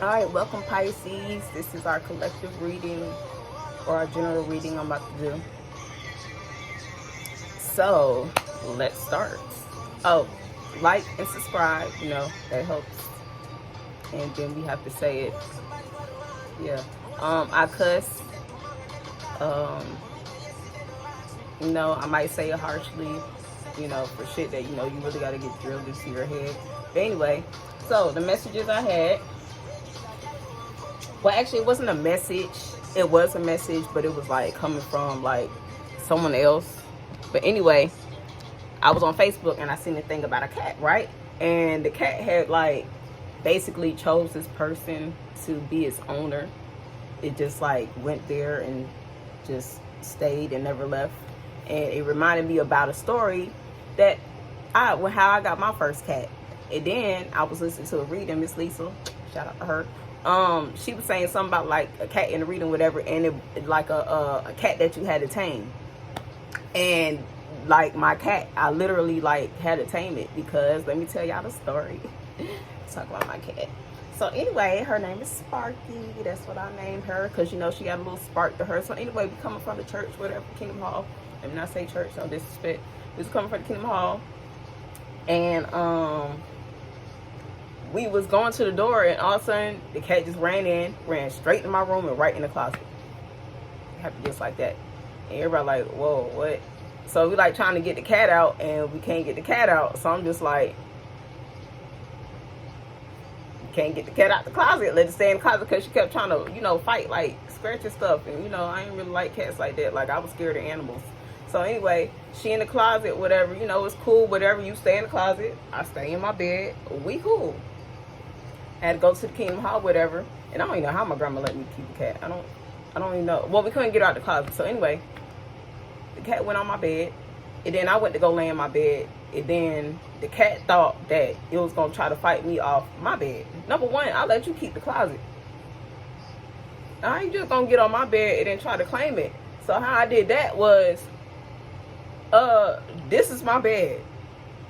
Alright, welcome Pisces. This is our collective reading or our general reading I'm about to do. So, let's start. Oh, like and subscribe, that helps. And then we have to say it. Yeah. I cuss. I might say it harshly, for shit that, you really got to get drilled into your head. But anyway, so the messages I had. Well, actually, it wasn't a message. It was a message, but it was like coming from like someone else. But anyway, I was on Facebook and I seen a thing about a cat, right? And the cat had like basically chose this person to be its owner. It just like went there and just stayed and never left. And it reminded me about a story that how I got my first cat. And then I was listening to a reading, Miss Lisa, shout out to her. She was saying something about like a cat in the reading, whatever, and it like a cat that you had to tame. And like my cat, I literally like had to tame it because let me tell y'all the story. Let's talk about my cat. So anyway, her name is Sparky. That's what I named her because she got a little spark to her. So anyway, we coming from the church, whatever, Kingdom Hall. I mean, I say church, no disrespect. We was coming from the Kingdom Hall, and we was going to the door, and all of a sudden the cat just ran straight in my room and right in the closet. It happened just like that. And everybody like, whoa, what? So we like trying to get the cat out, and we can't get the cat out. So I'm just like, can't get the cat out the closet. Let it stay in the closet because she kept trying to, fight, like scratch and stuff. And I ain't really like cats like that. Like I was scared of animals. So anyway, she in the closet, whatever. It's cool. Whatever, you stay in the closet. I stay in my bed. We cool. Had to go to the Kingdom Hall, whatever. And I don't even know how my grandma let me keep the cat. I don't even know. Well, we couldn't get her out the closet. So anyway, the cat went on my bed. And then I went to go lay in my bed. And then the cat thought that it was going to try to fight me off my bed. Number one, I'll let you keep the closet. I ain't just going to get on my bed and then try to claim it. So how I did that was, this is my bed.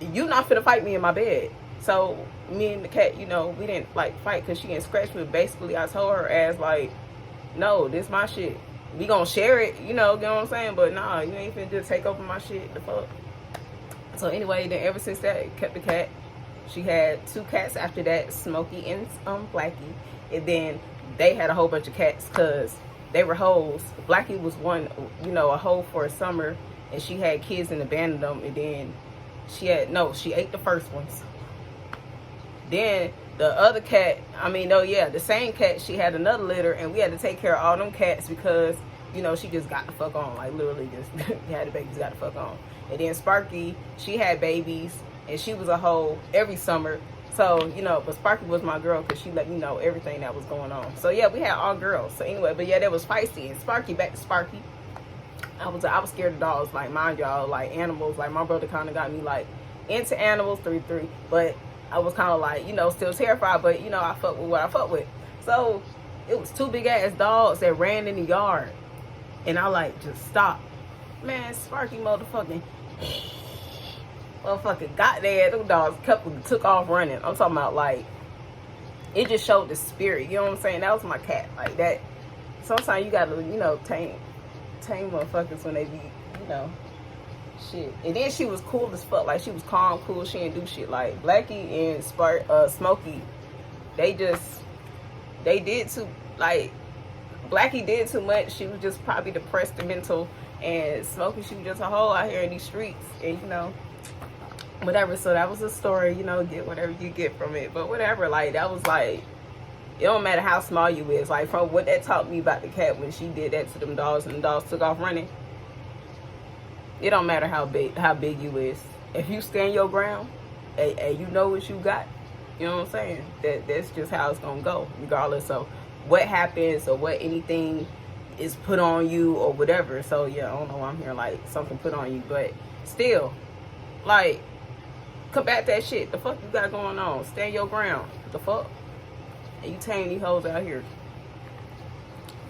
You not finna fight me in my bed. So me and the cat, we didn't like fight because she didn't scratch me. Basically, I told her as like, no, this my shit. We gonna share it, you know what I'm saying? But nah, you ain't finna just take over my shit. The fuck. So anyway, then ever since that, kept the cat. She had 2 cats after that, Smokey and Blackie. And then they had a whole bunch of cats because they were hoes. Blackie was one, a hoe for a summer, and she had kids and abandoned them. And then she ate the first ones. Then the other cat, the same cat, she had another litter, and we had to take care of all them cats because, she just got the fuck on. Like, literally just had the babies, got the fuck on. And then Sparky, she had babies, and she was a hoe every summer. So, but Sparky was my girl because she let me know everything that was going on. So, yeah, we had all girls. So, anyway, but yeah, that was Feisty. And Sparky, back to Sparky. I was scared of dogs, like, mind y'all, like, animals. Like, my brother kind of got me, like, into animals, 3-3. But I was kind of like, still terrified, but, I fuck with what I fuck with. So, it was 2 big-ass dogs that ran in the yard. And I, like, just stopped. Man, Sparky motherfucking got there. Them dogs took off running. I'm talking about, like, it just showed the spirit. You know what I'm saying? That was my cat. Like, that. Sometimes you got to, tame motherfuckers when they be, shit. And then she was cool as fuck. Like, she was calm, cool. She didn't do shit. Like, Blackie and Smokey, they did too, like, Blackie did too much. She was just probably depressed and mental. And Smokey, she was just a hoe out here in these streets. And, whatever. So that was a story, get whatever you get from it. But whatever, like, that was like, it don't matter how small you is. Like, from what that taught me about the cat when she did that to them dogs and the dogs took off running. It don't matter how big you is. If you stand your ground and you know what you got, you know what I'm saying? That's just how it's gonna go, regardless of what happens or what anything is put on you or whatever. So yeah, I don't know why I'm here like something put on you, but still, like, combat that shit. The fuck you got going on? Stand your ground. The fuck? And you tame these hoes out here.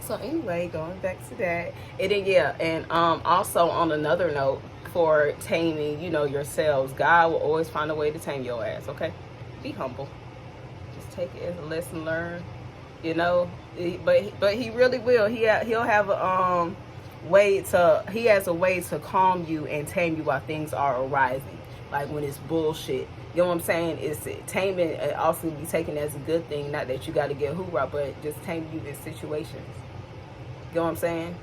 So anyway, going back to that, and then yeah, and also on another note, for taming, yourselves, God will always find a way to tame your ass. Okay, be humble. Just take it as a lesson learned. you know. But he really will. He'll have a he has a way to calm you and tame you while things are arising, like when it's bullshit. You know what I'm saying? It's taming. It also be taken as a good thing. Not that you got to get hoorah, but just tame you in situations. You know what I'm saying?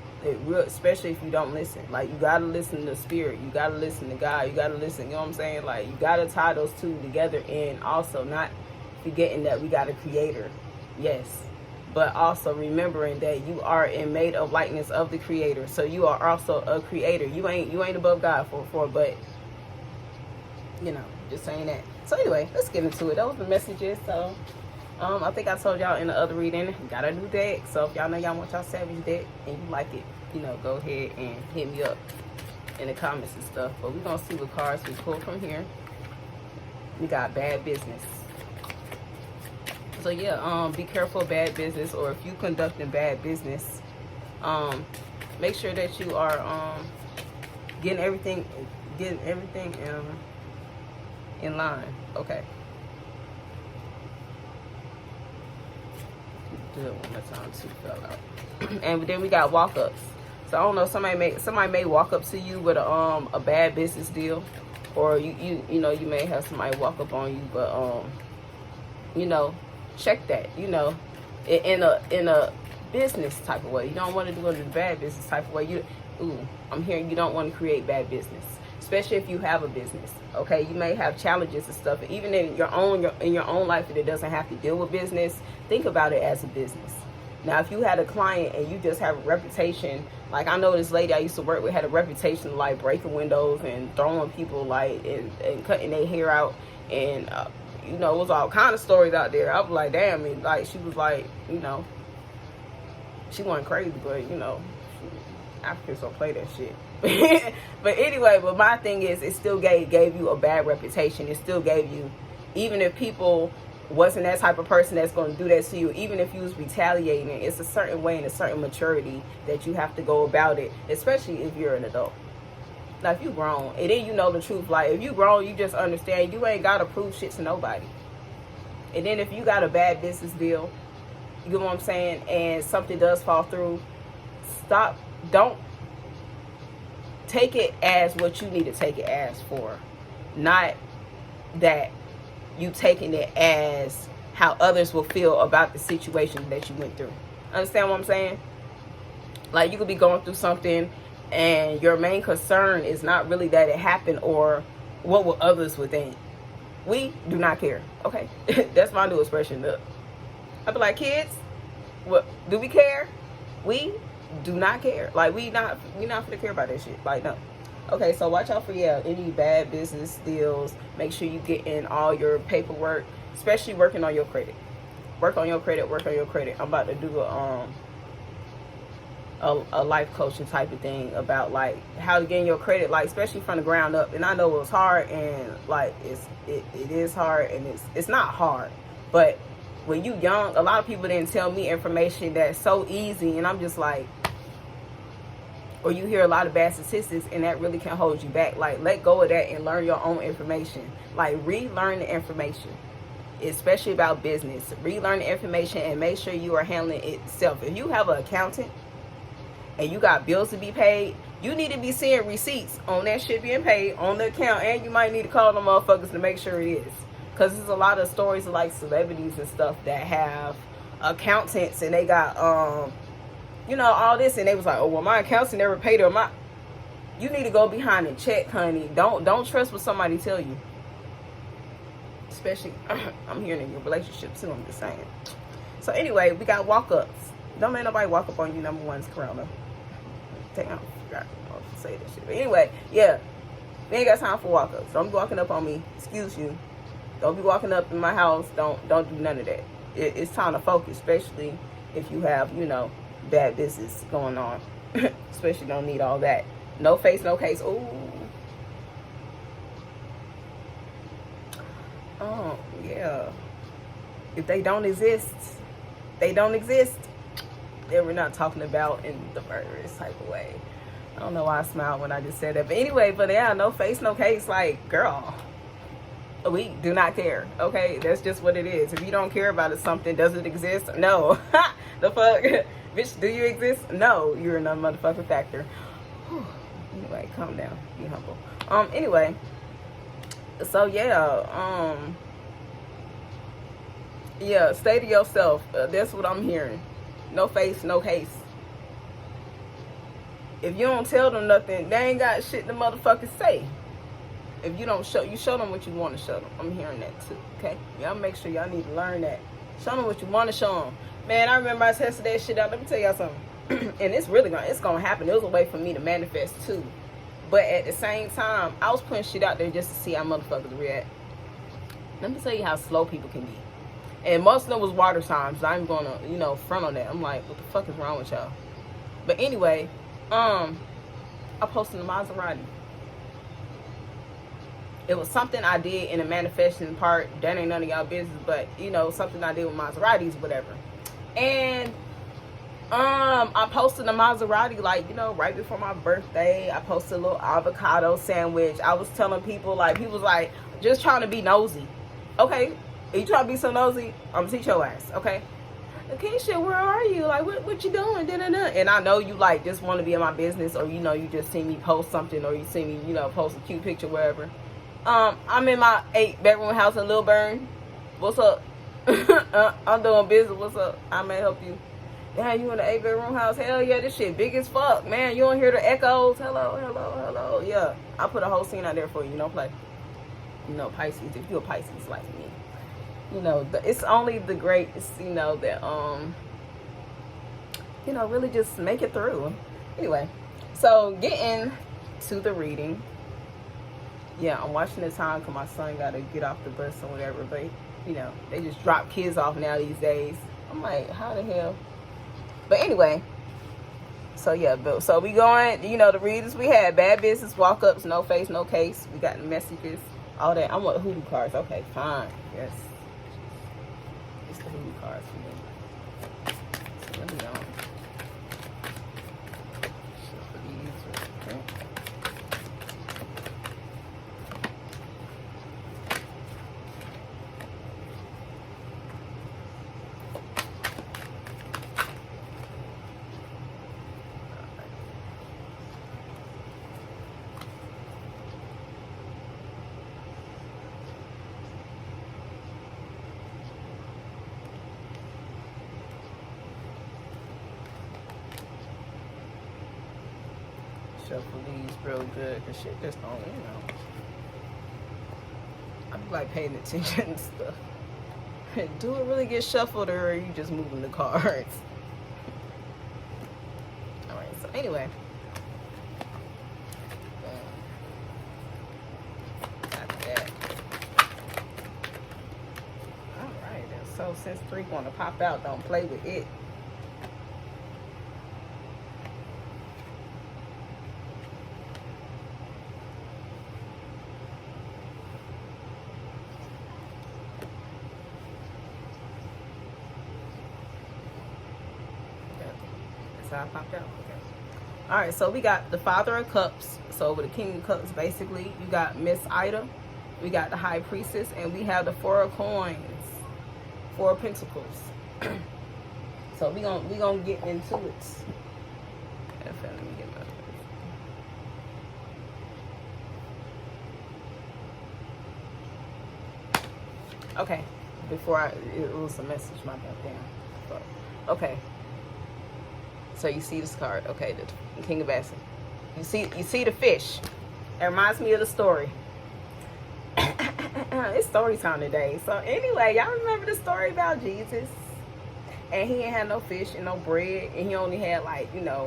Especially if you don't listen. Like, you gotta listen to spirit. You gotta listen to God. You gotta listen. You know what I'm saying? Like, you gotta tie those two together, and also not forgetting that we got a creator. Yes. But also remembering that you are in made of likeness of the creator. So you are also a creator. You ain't above God for but you know, just saying that. So anyway, let's get into it. Those are the messages. So I think I told y'all in the other reading, got a new deck. So if y'all know y'all want y'all Savage deck and you like it, you know, go ahead and hit me up in the comments and stuff. But we're gonna see what cards we pull from here. We got bad business. So yeah, be careful of bad business, or if you conducting bad business, make sure that you are getting everything in line. Okay. Do it one more time. Two fell out. And then we got walk-ups. So I don't know, somebody may walk up to you with a bad business deal, or you know, you may have somebody walk up on you, but you know, check that, you know, in a business type of way. You don't want to do it in a bad business type of way. I'm hearing you don't want to create bad business, especially if you have a business. Okay, you may have challenges and stuff, even in your own life, that it doesn't have to deal with business. Think about it as a business. Now, if you had a client and you just have a reputation, like I know this lady I used to work with had a reputation of like breaking windows and throwing people like and cutting their hair out, and you know, it was all kind of stories out there. I was like, damn, and like she was like, you know, she wasn't crazy, but you know, Africans don't play that shit. But anyway, but my thing is, it still gave you a bad reputation. It still gave you, even if people wasn't that type of person that's going to do that to you, even if you was retaliating, it's a certain way and a certain maturity that you have to go about it, especially if you're an adult. Like, if you grown, and then you know the truth. Like, if you grown, you just understand you ain't got to prove shit to nobody. And then if you got a bad business deal, you know what I'm saying, and something does fall through, don't take it as what you need to take it as for. Not that you taking it as how others will feel about the situation that you went through. Understand what I'm saying? Like, you could be going through something and your main concern is not really that it happened or what will others would think. We do not care. Okay? That's my new expression. I be like, kids, what do we care? We do not care. Like, we not gonna care about that shit. Like, no. Okay, so watch out for any bad business deals. Make sure you get in all your paperwork, especially working on your credit. Work on your credit. I'm about to do a life coaching type of thing about like how to gain your credit, like especially from the ground up. And I know it was hard, and like it is hard, and it's not hard, but when you young, a lot of people didn't tell me information that's so easy, and I'm just like, or you hear a lot of bad statistics, and that really can hold you back. Like, let go of that and learn your own information. Like, relearn the information, especially about business. Relearn the information and make sure you are handling it self. If you have an accountant and you got bills to be paid, you need to be seeing receipts on that shit being paid on the account, and you might need to call them motherfuckers to make sure it is. Because there's a lot of stories of like celebrities and stuff that have accountants, and they got you know, all this, and they was like, oh, well, my accountant never paid her. You need to go behind and check, honey. Don't trust what somebody tell you. Especially, I'm hearing in your relationship too, I'm just saying. So anyway, we got walk-ups. Don't let nobody walk up on you. Number one is Corona. I forgot to say that shit. But anyway, yeah, we ain't got time for walk-ups. Don't be walking up on me. Excuse you. Don't be walking up in my house. Don't do none of that. It's time to focus, especially if you have, you know, bad business going on. Especially don't need all that. No face, no case. Ooh. Oh, yeah. If they don't exist, they don't exist. That we're not talking about in the murderous type of way. I don't know why I smiled when I just said that. But anyway, but yeah, no face, no case. Like, girl, We do not care. Okay, that's just what it is. If you don't care about it, something, does it exist? No. The fuck, bitch, do you exist? No, you're a motherfucking factor. Whew. Anyway, calm down, be humble. Anyway, so yeah, yeah, stay to yourself. That's what I'm hearing. No face, no case. If you don't tell them nothing, they ain't got shit to motherfuckers say. If you don't show, you show them what you want to show them. I'm hearing that too, okay? Y'all make sure y'all need to learn that. Show them what you want to show them. Man, I remember I tested that shit out. Let me tell y'all something. And it's gonna happen. It was a way for me to manifest too. But at the same time, I was putting shit out there just to see how motherfuckers react. Let me tell you how slow people can be. And most of them was water signs. So I'm gonna, front on that. I'm like, what the fuck is wrong with y'all? But anyway, I posted the Maserati. It was something I did in the manifesting part. That ain't none of y'all business, but something I did with Maseratis, whatever. And I posted a Maserati right before my birthday. I posted a little avocado sandwich. I was telling people, people was like, just trying to be nosy. Okay, you trying to be so nosy, I'm gonna teach your ass, okay? Keisha, where are you? Like, what you doing? Da-da-da. And I know you just want to be in my business, or you just see me post something, or you see me, post a cute picture, wherever. I'm in my 8-bedroom house in Lil Burn. What's up? I'm doing business. What's up? I may help you. Yeah, you in the 8-bedroom house? Hell yeah, this shit big as fuck, man. You don't hear the echoes? Hello, hello, hello. Yeah, I put a whole scene out there for you. Don't play. Pisces. If you're a Pisces like me, it's only the greats, that really just make it through. Anyway, so getting to the reading. Yeah, I'm watching the time because my son got to get off the bus or whatever. But, they just drop kids off now these days. I'm like, how the hell? But anyway, so yeah, so we going, the readings we had. Bad business, walk-ups, no face, no case. We got the messages, all that. I want hoodoo cards. Okay, fine. Yes. It's the hoodoo cards for me. So let me shuffle these real quick. Shuffle these real good, because shit just don't, I be paying attention and stuff. Do it really get shuffled, or are you just moving the cards? Alright, so anyway. Got that. Alright, so since 3 want to pop out, don't play with it. I popped out. Okay. All right, so we got the Father of Cups. So with the King of Cups, basically, you got Miss Ida, we got the High Priestess, and we have the 4 of Coins, 4 of Pentacles. So we gonna get into it. Let me get my. Okay, before it was a message. My bad. Damn. Okay. So you see this card, okay, the King of Bassin. You see the fish. It reminds me of the story. It's story time today. So anyway, y'all remember the story about Jesus? And he ain't had no fish and no bread, and he only had 4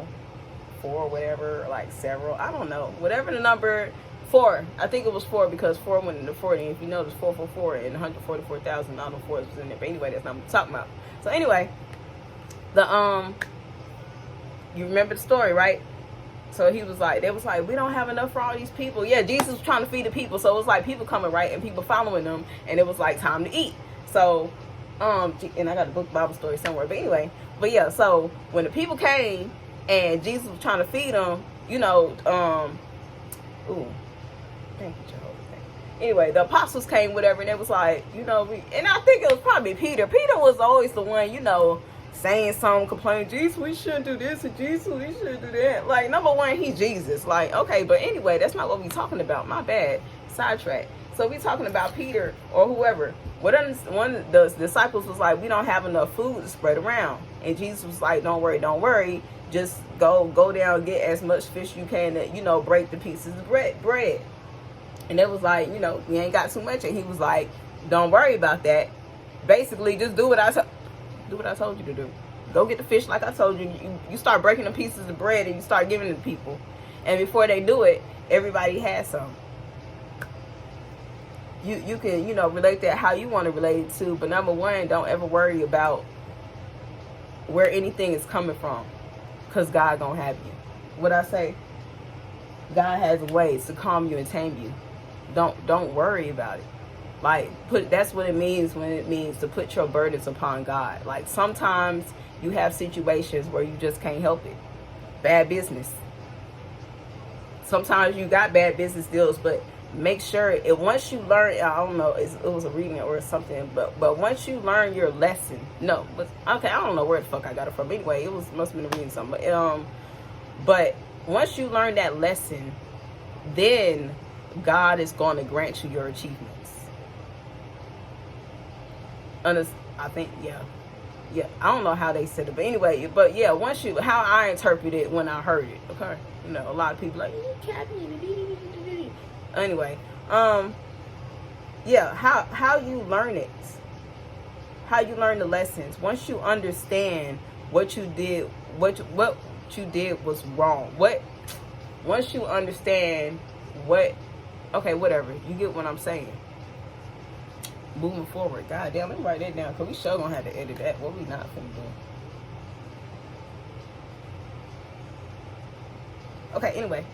or whatever, several. I don't know. Whatever the number 4. I think it was 4 because 4 went into 40. And if you notice 444 and 144,000 all the 4s was in there. But anyway, that's not what I'm talking about. So anyway, you remember the story, right? So they was like, we don't have enough for all these people. Yeah, Jesus was trying to feed the people. So it was people coming, right? And people following them. And it was time to eat. So, and I got a book Bible story somewhere. But anyway, yeah, so when the people came and Jesus was trying to feed them, ooh, thank you, Jehovah. Anyway, the apostles came, whatever, and it was like, and I think it was probably Peter. Peter was always the one, saying something, complaining, Jesus, we shouldn't do this, and Jesus, we shouldn't do that. Like, number one, he's Jesus. Like, okay, but anyway, that's not what we talking about. My bad. Sidetrack. So we talking about Peter or whoever. One of the disciples was like, we don't have enough food to spread around. And Jesus was like, don't worry. Just go down, get as much fish you can to, break the pieces of bread. And it was like, we ain't got too much. And he was like, don't worry about that. Basically, just do what I told you to do. Go get the fish like I told you. You start breaking the pieces of bread and you start giving it to people. And before they do it, everybody has some. You can, relate that how you want to relate it to. But number one, don't ever worry about where anything is coming from. Because God gonna have you. What I say? God has ways to calm you and tame you. Don't worry about it. Like, that's what it means when it means to put your burdens upon God. Like, sometimes you have situations where you just can't help it. Bad business. Sometimes you got bad business deals, but make sure once you learn, I don't know, it was a reading or something, but once you learn your lesson, I don't know where the fuck I got it from. Anyway, must have been a reading something. But once you learn that lesson, then God is going to grant you your achievements. I think, yeah. I don't know how they said it, but anyway, how I interpreted it when I heard it, okay? A lot of people like, anyway, how you learn it, how you learn the lessons. Once you understand what you did was wrong. Once you understand okay, whatever, you get what I'm saying. Moving forward, goddamn, let me write that down because we sure gonna have to edit that. What we not finna do? Okay, anyway.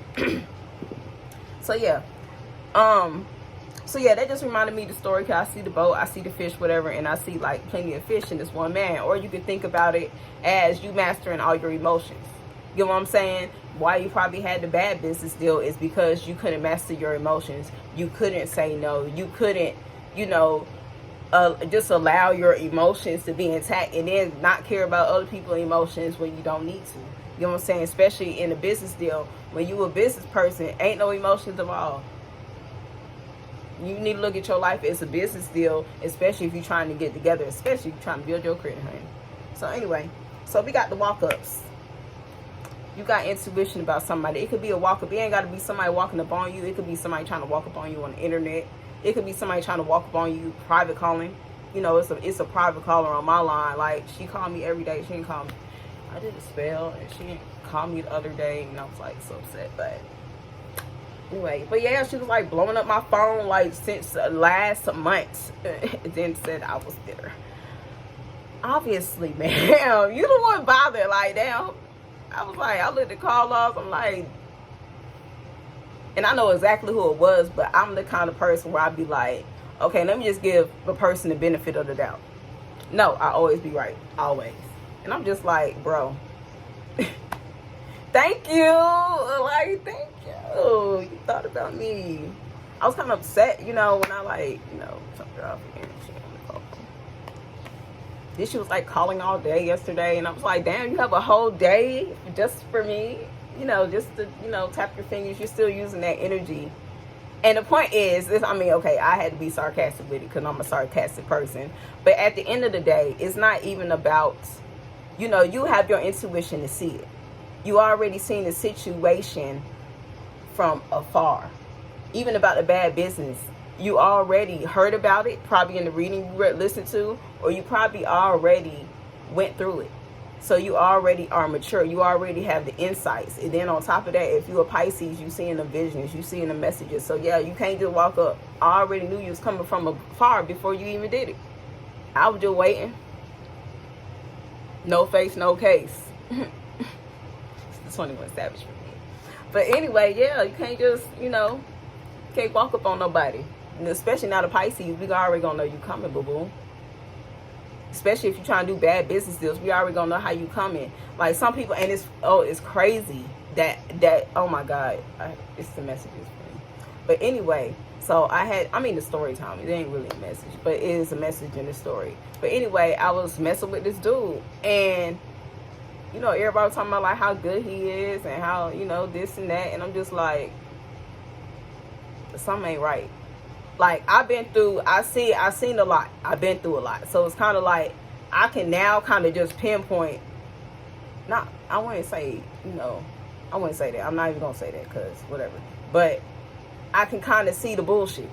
So that just reminded me of the story because I see the boat, I see the fish, whatever, and I see like plenty of fish in this one man. Or you could think about it as you mastering all your emotions. You know what I'm saying? Why you probably had the bad business deal is because you couldn't master your emotions. You couldn't say no. You couldn't, just allow your emotions to be intact and then not care about other people's emotions when you don't need to. You know what I'm saying? Especially in a business deal. When you a business person, ain't no emotions involved. You need to look at your life as a business deal, especially if you're trying to get together, especially if you're trying to build your credit, honey. So anyway, we got the walk-ups. You got intuition about somebody. It could be a walk-up. It ain't got to be somebody walking up on you. It could be somebody trying to walk up on you on the internet. It could be somebody trying to walk up on you private calling. It's a private caller on my line. Like, she called me every day. She didn't call me. I did a spell, and she didn't call me the other day, and I was like so upset. But anyway, she was like blowing up my phone like since last month. Then said I was bitter. Obviously, man, you don't want to bother like that. I was like, I let the call off. I'm like, and I know exactly who it was, but I'm the kind of person where I'd be like, okay, let me just give the person the benefit of the doubt. No, I always be right. Always. And I'm just like, bro, thank you. Like, thank you. You thought about me. I was kind of upset, when I jumped her off again. She on the phone. Then she was like calling all day yesterday. And I was like, damn, you have a whole day just for me? Just to, tap your fingers. You're still using that energy. And the point is, I had to be sarcastic with it because I'm a sarcastic person. But at the end of the day, it's not even about, you have your intuition to see it. You already seen the situation from afar. Even about the bad business. You already heard about it, probably in the reading you listened to, or you probably already went through it. So you already are mature. You already have the insights. And then on top of that, if you're a Pisces, you seeing the visions, you seeing the messages. So yeah, you can't just walk up. I already knew you was coming from afar before you even did it. I was just waiting. No face, no case. It's the 21 Savage for me. But anyway, yeah, you can't just, can't walk up on nobody. And especially not a Pisces. We already gonna know you coming, boo-boo. Especially if you're trying to do bad business deals, we already gonna know how you coming. Like some people, and it's crazy that oh my God, it's the messages for me. But anyway, So the story time, it ain't really a message, but it is a message in the story. But anyway, I was messing with this dude, and everybody was talking about like how good he is and how, this and that, and I'm just like, something ain't right. Like, I seen a lot. I've been through a lot. So it's kind of like, I can now kind of just pinpoint, I wouldn't say that. I'm not even going to say that because whatever. But I can kind of see the bullshit.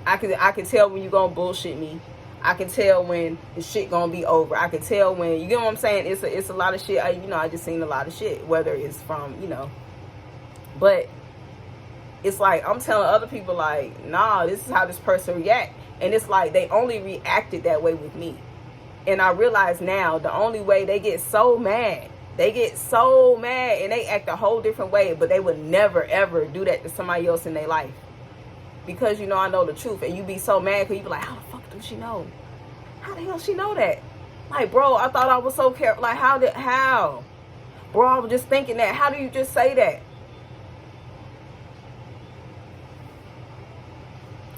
I can tell when you're going to bullshit me. I can tell when the shit going to be over. I can tell when, you get what I'm saying? It's a lot of shit. I just seen a lot of shit, whether it's from, but it's like, I'm telling other people like, nah, this is how this person react. And it's like, they only reacted that way with me. And I realize now, the only way they get so mad, and they act a whole different way, but they would never, ever do that to somebody else in their life. Because, I know the truth. And you be so mad because you be like, how the fuck do she know? How the hell she know that? Like, bro, I thought I was so careful. Like, how? Bro, I was just thinking that. How do you just say that?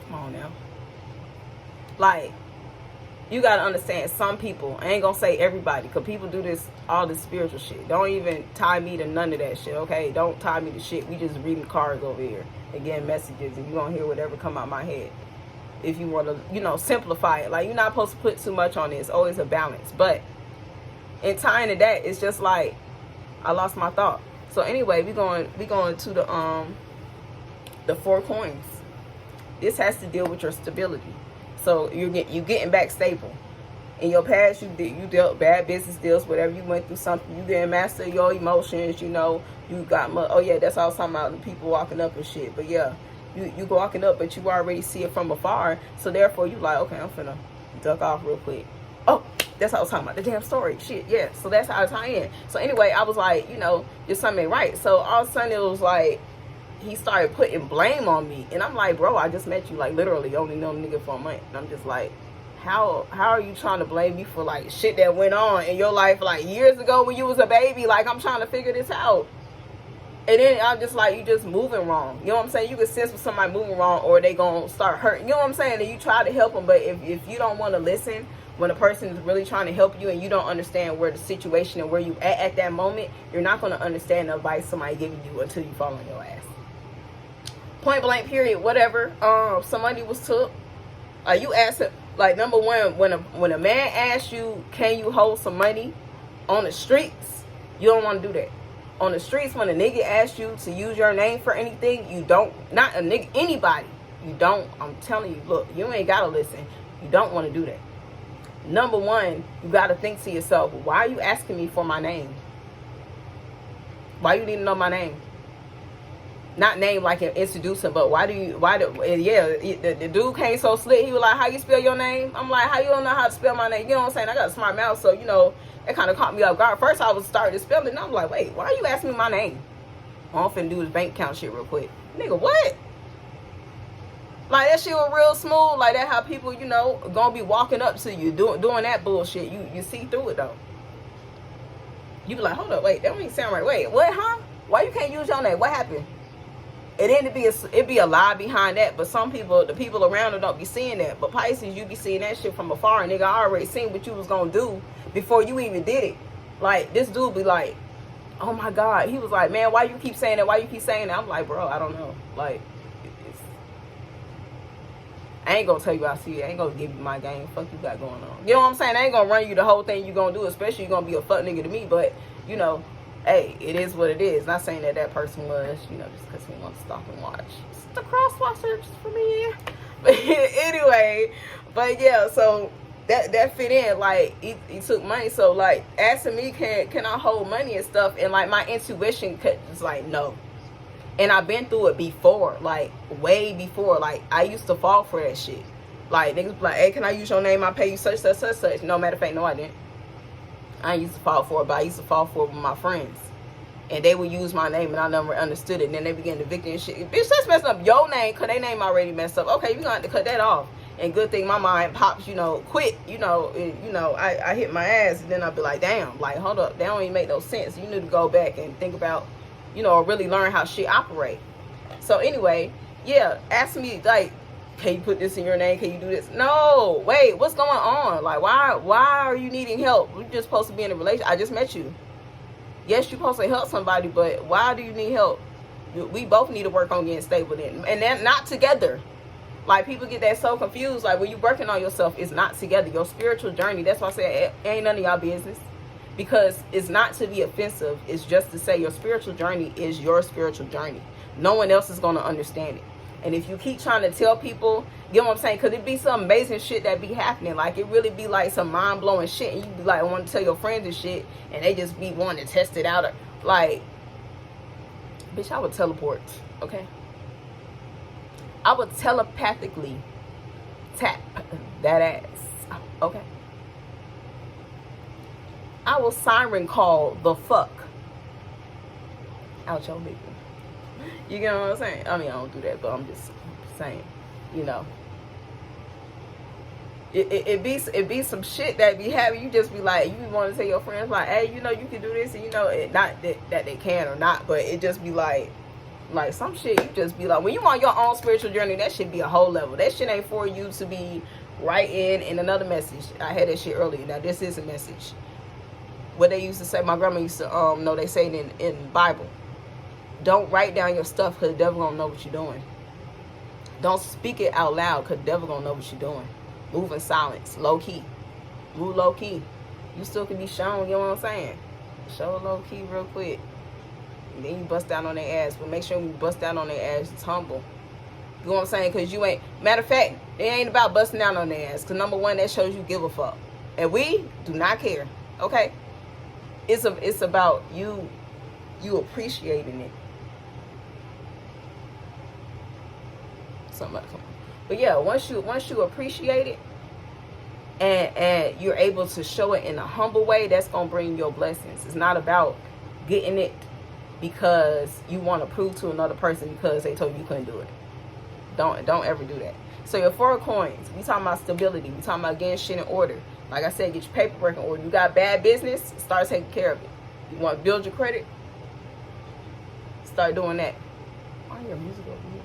Come on now. Like, you got to understand, some people, I ain't going to say everybody, because people do this, all this spiritual shit. Don't even tie me to none of that shit, okay? Don't tie me to shit. We just reading cards over here and getting messages, and you going to hear whatever come out my head. If you want to, simplify it. Like, you're not supposed to put too much on it. It's always a balance. But in tying to that, it's just like, I lost my thought. So anyway, we going to the 4 coins. This has to deal with your stability. So you're getting back stable. In your past, you dealt bad business deals, whatever, you went through something. You didn't master your emotions. You got that's all I was talking about, the people walking up and shit. But yeah, you walking up, but you already see it from afar. So therefore, you like, okay, I'm finna duck off real quick. Oh, that's how I was talking about, the damn story. Shit, yeah. So that's how I tie in. So anyway, I was like, just something ain't right. So all of a sudden, it was like, he started putting blame on me. And I'm like, bro, I just met you, like, literally only known nigga for a month. And I'm just like, how are you trying to blame me for, like, shit that went on in your life, like, years ago when you was a baby? Like, I'm trying to figure this out. And then I'm just like, you just moving wrong. You know what I'm saying? You can sense when somebody moving wrong, or they gonna start hurting. You know what I'm saying? And you try to help them, but if you don't want to listen, when a person is really trying to help you and you don't understand where the situation and where you at that moment, you're not going to understand the advice somebody giving you until you fall on your ass. Point blank, period, whatever. Some money was took. You ask it, like, number one, when a man asks you, can you hold some money on the streets, you don't want to do that. On the streets, when a nigga asks you to use your name for anything, you don't. Not a nigga, anybody. You don't. I'm telling you, look, you ain't got to listen. You don't want to do that. Number one, you got to think to yourself, why are you asking me for my name? Why you need to know my name? Not name like introducing, but the dude came so slick. He was like, how you spell your name? I'm like, how you don't know how to spell my name? You know what I'm saying? I got a smart mouth, so, it kind of caught me off guard. First, I was starting to spell it, and I'm like, wait, why are you asking me my name? I'm finna do this bank account shit real quick. Nigga, what? Like, that shit was real smooth. Like, that how people, gonna be walking up to you, doing that bullshit. You see through it, though. You be like, hold up, wait, that don't even sound right. Wait, what, huh? Why you can't use your name? What happened? And then it'd be a lie behind that, but some people, the people around them don't be seeing that. But Pisces, you be seeing that shit from afar, and nigga, I already seen what you was gonna do before you even did it. Like, this dude be like, oh my God. He was like, man, why you keep saying that? Why you keep saying that? I'm like, bro, I don't know. Like, I ain't gonna tell you I see it. I ain't gonna give you my game. Fuck you got going on. You know what I'm saying? I ain't gonna run you the whole thing you gonna do, especially you gonna be a fuck nigga to me, but, hey, it is what it is. Not saying that person was, just because he wants to stop and watch. It's the cross watchers for me. But anyway, but yeah, so that fit in. Like, he took money. So, like, asking me, can I hold money and stuff? And, like, my intuition was like, no. And I've been through it before, like, way before. Like, I used to fall for that shit. Like, niggas be like, hey, can I use your name? I pay you such, such, such, such. No, matter of fact, no, I didn't. I used to fall for it, but I used to fall for it with my friends. And they would use my name, and I never understood it. And then they began to victim and shit. Bitch, let's mess up your name, because their name already messed up. Okay, we gonna have to cut that off. And good thing my mind pops, quit. I hit my ass, and then I'll be like, damn, like, hold up. That don't even make no sense. You need to go back and think about, or really learn how shit operate. So anyway, Yeah, ask me, like, can you put this in your name? Can you do this? No, wait, what's going on? Like, why are you needing help? We're just supposed to be in a relationship. I just met you. Yes, you're supposed to help somebody, but why do you need help? We both need to work on getting stable then. And then not together. Like, people get that so confused. Like, when you're working on yourself, it's not together. Your spiritual journey, that's why I say it ain't none of y'all business. Because it's not to be offensive. It's just to say your spiritual journey is your spiritual journey. No one else is going to understand it. And if you keep trying to tell people, you know what I'm saying? Because it be some amazing shit that be happening. Like, it really be like some mind-blowing shit. And you be like, want to tell your friends and shit. And they just be wanting to test it out. Like, bitch, I would teleport. Okay? I would telepathically tap that ass. Okay? I will siren call the fuck out your nigga. You get what I'm saying? I mean, I don't do that, but I'm just saying, you know. It be some shit that be having you just be like, you want to tell your friends like, hey, you know, you can do this, and you know, it, not that they can or not, but it just be like some shit you just be like, when you on your own spiritual journey, that should be a whole level. That shit ain't for you to be writing in another message. I had that shit earlier. Now this is a message. What they used to say, my grandma used to no, they say it in the Bible. Don't write down your stuff because the devil gonna know what you're doing. Don't speak it out loud because the devil gonna know what you're doing. Move in silence, low key. Move low key. You still can be shown, you know what I'm saying? Show low key real quick. And then you bust down on their ass. But make sure when you bust down on their ass, it's humble. You know what I'm saying? Because you ain't, matter of fact, it ain't about busting down on their ass. Because number one, that shows you give a fuck. And we do not care. Okay? It's about you appreciating it. Somebody come on. But yeah, once you appreciate it and you're able to show it in a humble way, that's gonna bring your blessings. It's not about getting it because you want to prove to another person because they told you couldn't do it. Don't ever do that. So your 4 of coins, we talking about stability. We talking about getting shit in order. Like I said, get your paperwork in order. You got bad business, start taking care of it. You want to build your credit, start doing that. Why your music over here?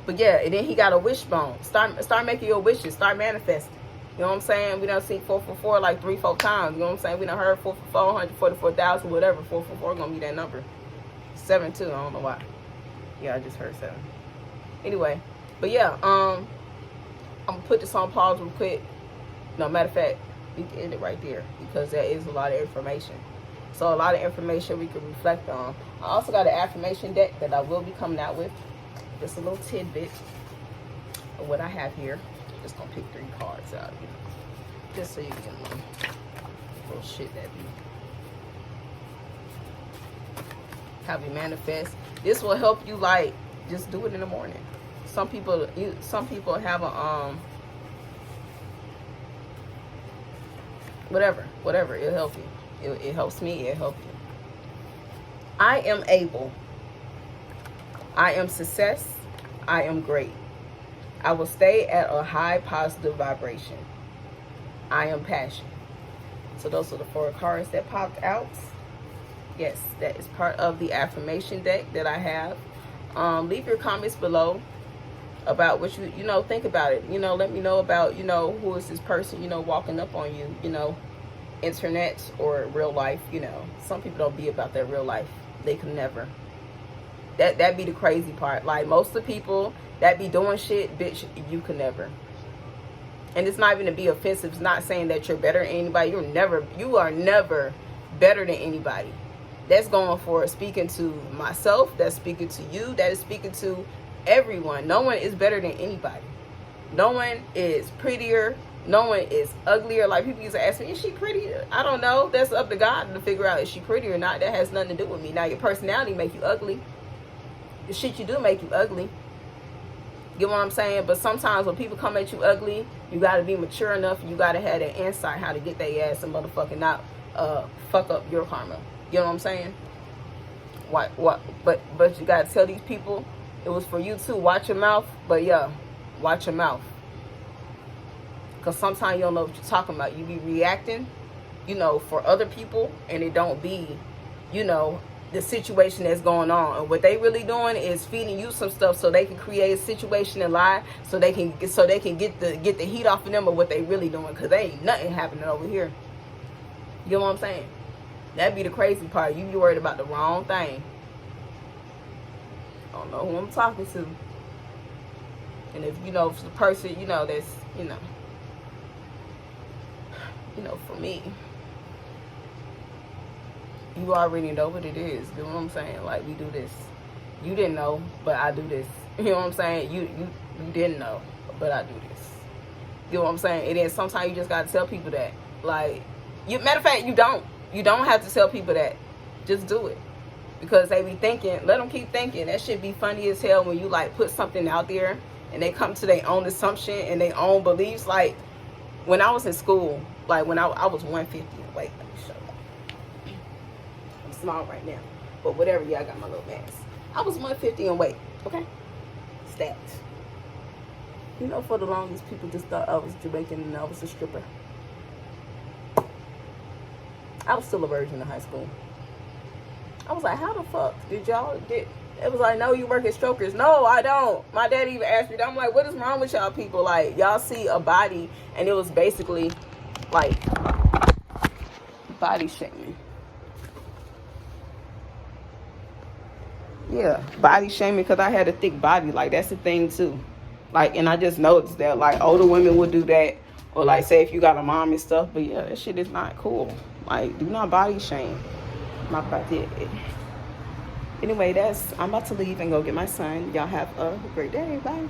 But yeah, and then he got a wishbone. Start making your wishes. Start manifesting. You know what I'm saying? We done seen 444 like 3-4 times. You know what I'm saying? We done heard 444, 144,000, whatever. 444 gonna be that number. 7 too. I don't know why. Yeah, I just heard 7. Anyway, but yeah, I'm gonna put this on pause real quick. No, matter of fact, we can end it right there because there is a lot of information. So a lot of information we can reflect on. I also got an affirmation deck that I will be coming out with. Just a little tidbit of what I have here. Just gonna pick 3 cards out, you know, just so you can little shit that be how we manifest. This will help you, like, just do it in the morning. Some people have a whatever it'll help you. It helps me. It helps you. I am able. I am success. I am great. I will stay at a high positive vibration. I am passion. So those are the 4 cards that popped out. Yes, that is part of the affirmation deck that I have. Leave your comments below about what you know, think about it. You know, let me know about, you know, who is this person, you know, walking up on you, you know, internet or real life, you know. Some people don't be about their real life. They can never. That be the crazy part. Like, most of the people that be doing shit, bitch, you can never. And it's not even to be offensive. It's not saying that you're better than anybody. You are never better than anybody. That's going for speaking to myself. That's speaking to you. That is speaking to everyone. No one is better than anybody. No one is prettier. No one is uglier. Like, people used to ask me, is she pretty? I don't know. That's up to God to figure out if she pretty or not. That has nothing to do with me. Now, your personality make you ugly. The shit you do make you ugly. Get what I'm saying? But sometimes when people come at you ugly, you got to be mature enough. You got to have that insight how to get their ass and motherfucking not fuck up your karma. You know what I'm saying? What? But you got to tell these people it was for you too. Watch your mouth. But yeah, watch your mouth. Because sometimes you don't know what you're talking about. You be reacting, you know, for other people, and it don't be, you know, the situation that's going on. And what they really doing is feeding you some stuff so they can create a situation and lie, so they can get the heat off of them of what they really doing, because there ain't nothing happening over here. You know what I'm saying? That'd be the crazy part. You be worried about the wrong thing. I don't know who I'm talking to. And if you know, if the person, you know, that's, you know, for me, you already know what it is. You know what I'm saying? Like, we do this. You didn't know, but I do this. You know what I'm saying? You didn't know, but I do this. You know what I'm saying? And then sometimes you just gotta tell people that. Like, matter of fact, you don't. You don't have to tell people that. Just do it. Because they be thinking, let them keep thinking. That shit be funny as hell when you, like, put something out there and they come to their own assumption and their own beliefs. Like, when I was in school, like, when I was 150. Wait, let me show you. I'm small right now. But whatever, yeah, I got my little mask. I was 150 in weight, okay? Stats. You know, for the longest, people just thought I was Jamaican and I was a stripper. I was still a virgin in high school. I was like, how the fuck did y'all it was like, no, you work at Strokers. No, I don't. My dad even asked me that. I'm like, what is wrong with y'all people? Like, y'all see a body, and it was basically like body shaming. Yeah, body shaming because I had a thick body. Like, that's the thing too. Like, and I just noticed that, like, older women would do that, or like, say if you got a mom and stuff. But yeah, that shit is not cool. Like, do not body shame. My body. Anyway, I'm about to leave and go get my son. Y'all have a great day. Bye.